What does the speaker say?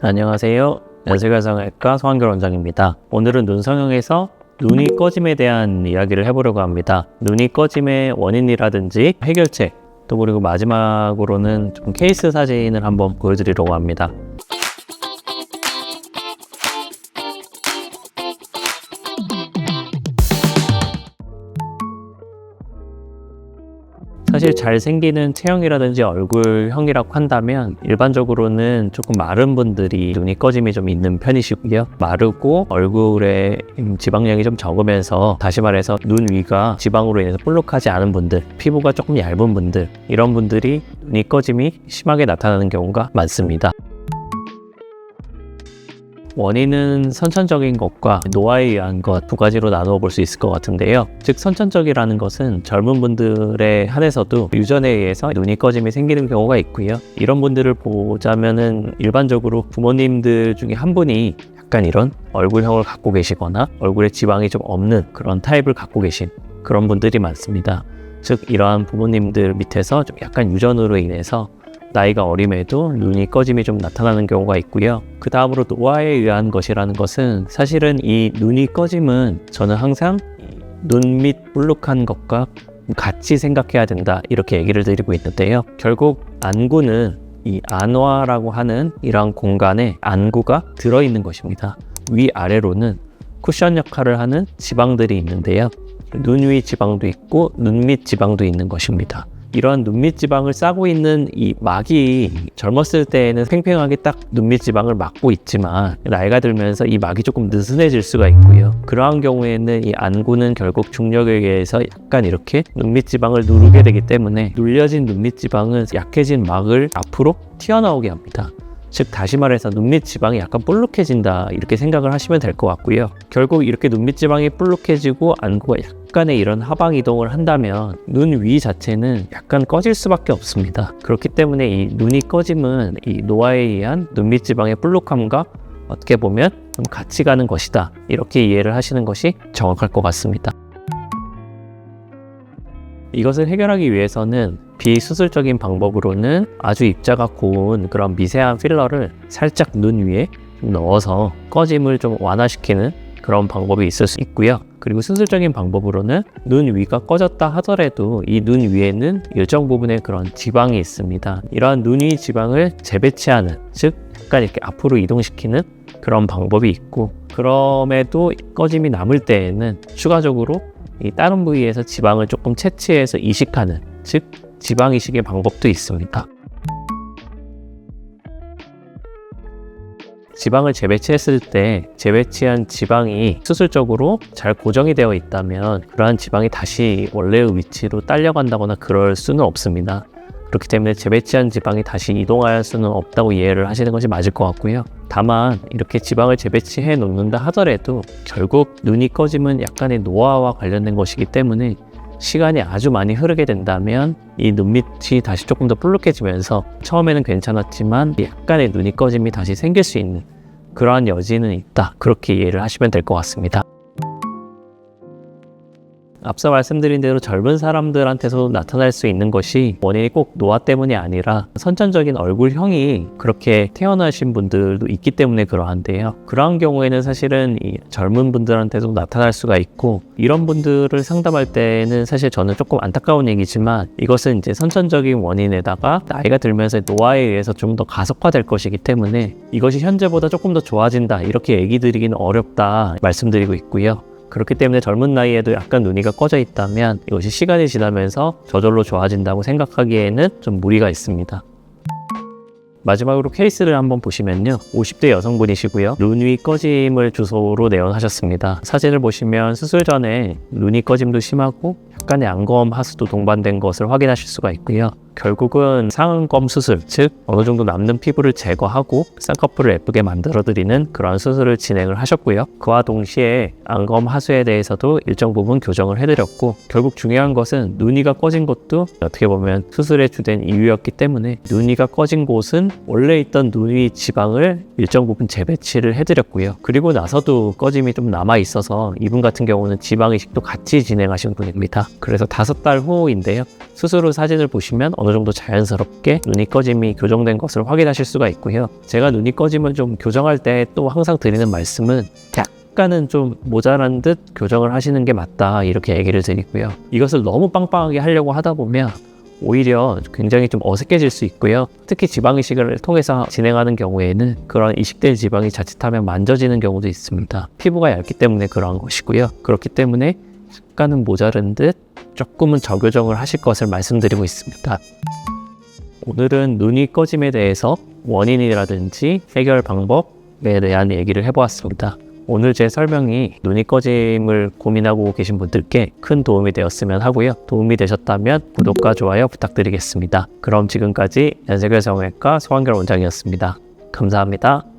안녕하세요. 연세관상외과 성한결 원장입니다. 오늘은 눈 성형에서 눈이 꺼짐에 대한 이야기를 해보려고 합니다. 눈이 꺼짐의 원인이라든지 해결책, 또 그리고 마지막으로는 좀 케이스 사진을 한번 보여드리려고 합니다. 사실 잘생기는 체형이라든지 얼굴형이라고 한다면 일반적으로는 조금 마른 분들이 눈이 꺼짐이 좀 있는 편이시고요. 마르고 얼굴에 지방량이 좀 적으면서, 다시 말해서 눈 위가 지방으로 인해서 볼록하지 않은 분들, 피부가 조금 얇은 분들, 이런 분들이 눈이 꺼짐이 심하게 나타나는 경우가 많습니다. 원인은 선천적인 것과 노화에 의한 것 두 가지로 나누어 볼 수 있을 것 같은데요. 즉 선천적이라는 것은 젊은 분들에 한해서도 유전에 의해서 눈이 꺼짐이 생기는 경우가 있고요. 이런 분들을 보자면은 일반적으로 부모님들 중에 한 분이 약간 이런 얼굴형을 갖고 계시거나 얼굴에 지방이 좀 없는 그런 타입을 갖고 계신 그런 분들이 많습니다. 즉 이러한 부모님들 밑에서 좀 약간 유전으로 인해서 나이가 어림에도 눈이 꺼짐이 좀 나타나는 경우가 있고요. 그 다음으로 노화에 의한 것이라는 것은, 사실은 이 눈이 꺼짐은 저는 항상 눈 밑 볼록한 것과 같이 생각해야 된다, 이렇게 얘기를 드리고 있는데요. 결국 안구는 이 안화라고 하는 이러한 공간에 안구가 들어있는 것입니다. 위아래로는 쿠션 역할을 하는 지방들이 있는데요. 눈 위 지방도 있고 눈 밑 지방도 있는 것입니다. 이런 눈밑 지방을 싸고 있는 이 막이 젊었을 때에는 팽팽하게 딱 눈밑 지방을 막고 있지만, 나이가 들면서 이 막이 조금 느슨해질 수가 있고요. 그러한 경우에는 이 안구는 결국 중력에 의해서 약간 이렇게 눈밑 지방을 누르게 되기 때문에 눌려진 눈밑 지방은 약해진 막을 앞으로 튀어나오게 합니다. 즉 다시 말해서 눈밑 지방이 약간 볼록해진다, 이렇게 생각을 하시면 될 것 같고요. 결국 이렇게 눈밑 지방이 볼록해지고 안구가 약간의 이런 하방 이동을 한다면 눈 위 자체는 약간 꺼질 수밖에 없습니다. 그렇기 때문에 이 눈이 꺼짐은 이 노화에 의한 눈밑 지방의 볼록함과 어떻게 보면 좀 같이 가는 것이다, 이렇게 이해를 하시는 것이 정확할 것 같습니다. 이것을 해결하기 위해서는 비수술적인 방법으로는 아주 입자가 고운 그런 미세한 필러를 살짝 눈 위에 넣어서 꺼짐을 좀 완화시키는 그런 방법이 있을 수 있고요. 그리고 수술적인 방법으로는 눈 위가 꺼졌다 하더라도 이 눈 위에는 일정 부분의 그런 지방이 있습니다. 이러한 눈 위 지방을 재배치하는, 즉 약간 이렇게 앞으로 이동시키는 그런 방법이 있고, 그럼에도 꺼짐이 남을 때에는 추가적으로 이 다른 부위에서 지방을 조금 채취해서 이식하는, 즉 지방 이식의 방법도 있습니다. 지방을 재배치했을 때 재배치한 지방이 수술적으로 잘 고정이 되어 있다면 그러한 지방이 다시 원래의 위치로 딸려간다거나 그럴 수는 없습니다. 그렇기 때문에 재배치한 지방이 다시 이동할 수는 없다고 이해를 하시는 것이 맞을 것 같고요. 다만 이렇게 지방을 재배치해 놓는다 하더라도 결국 눈이 꺼짐은 약간의 노화와 관련된 것이기 때문에 시간이 아주 많이 흐르게 된다면 이 눈밑이 다시 조금 더 볼록해지면서 처음에는 괜찮았지만 약간의 눈이 꺼짐이 다시 생길 수 있는 그러한 여지는 있다, 그렇게 이해를 하시면 될 것 같습니다. 앞서 말씀드린 대로 젊은 사람들한테서 나타날 수 있는 것이 원인이 꼭 노화 때문이 아니라 선천적인 얼굴형이 그렇게 태어나신 분들도 있기 때문에 그러한데요. 그러한 경우에는 사실은 이 젊은 분들한테도 나타날 수가 있고, 이런 분들을 상담할 때는 사실 저는 조금 안타까운 얘기지만 이것은 이제 선천적인 원인에다가 나이가 들면서 노화에 의해서 좀 더 가속화될 것이기 때문에 이것이 현재보다 조금 더 좋아진다, 이렇게 얘기 드리기는 어렵다 말씀드리고 있고요. 그렇기 때문에 젊은 나이에도 약간 눈이가 꺼져 있다면 이것이 시간이 지나면서 저절로 좋아진다고 생각하기에는 좀 무리가 있습니다. 마지막으로 케이스를 한번 보시면요, 50대 여성분이시고요. 눈 위 꺼짐을 주소로 내원하셨습니다. 사진을 보시면 수술 전에 눈이 꺼짐도 심하고 약간의 안검 하수도 동반된 것을 확인하실 수가 있고요. 결국은 상안검 수술, 즉 어느 정도 남는 피부를 제거하고 쌍꺼풀을 예쁘게 만들어드리는 그런 수술을 진행을 하셨고요. 그와 동시에 안검 하수에 대해서도 일정 부분 교정을 해드렸고, 결국 중요한 것은 눈 위가 꺼진 것도 어떻게 보면 수술의 주된 이유였기 때문에 눈 위가 꺼진 곳은 원래 있던 눈 위 지방을 일정 부분 재배치를 해드렸고요. 그리고 나서도 꺼짐이 좀 남아있어서 이분 같은 경우는 지방 이식도 같이 진행하신 분입니다. 그래서 5달 후인데요. 수술 후 사진을 보시면 어느 정도 자연스럽게 눈이 꺼짐이 교정된 것을 확인하실 수가 있고요. 제가 눈이 꺼짐을 좀 교정할 때 또 항상 드리는 말씀은 약간은 좀 모자란 듯 교정을 하시는 게 맞다, 이렇게 얘기를 드리고요. 이것을 너무 빵빵하게 하려고 하다 보면 오히려 굉장히 좀 어색해질 수 있고요. 특히 지방이식을 통해서 진행하는 경우에는 그런 이식된 지방이 자칫하면 만져지는 경우도 있습니다. 피부가 얇기 때문에 그러한 것이고요. 그렇기 때문에 약간은 모자른 듯 조금은 저교정을 하실 것을 말씀드리고 있습니다. 오늘은 눈이 꺼짐에 대해서 원인이라든지 해결 방법에 대한 얘기를 해보았습니다. 오늘 제 설명이 눈이 꺼짐을 고민하고 계신 분들께 큰 도움이 되었으면 하고요. 도움이 되셨다면 구독과 좋아요 부탁드리겠습니다. 그럼 지금까지 연세결 성형외과 소한결 원장이었습니다. 감사합니다.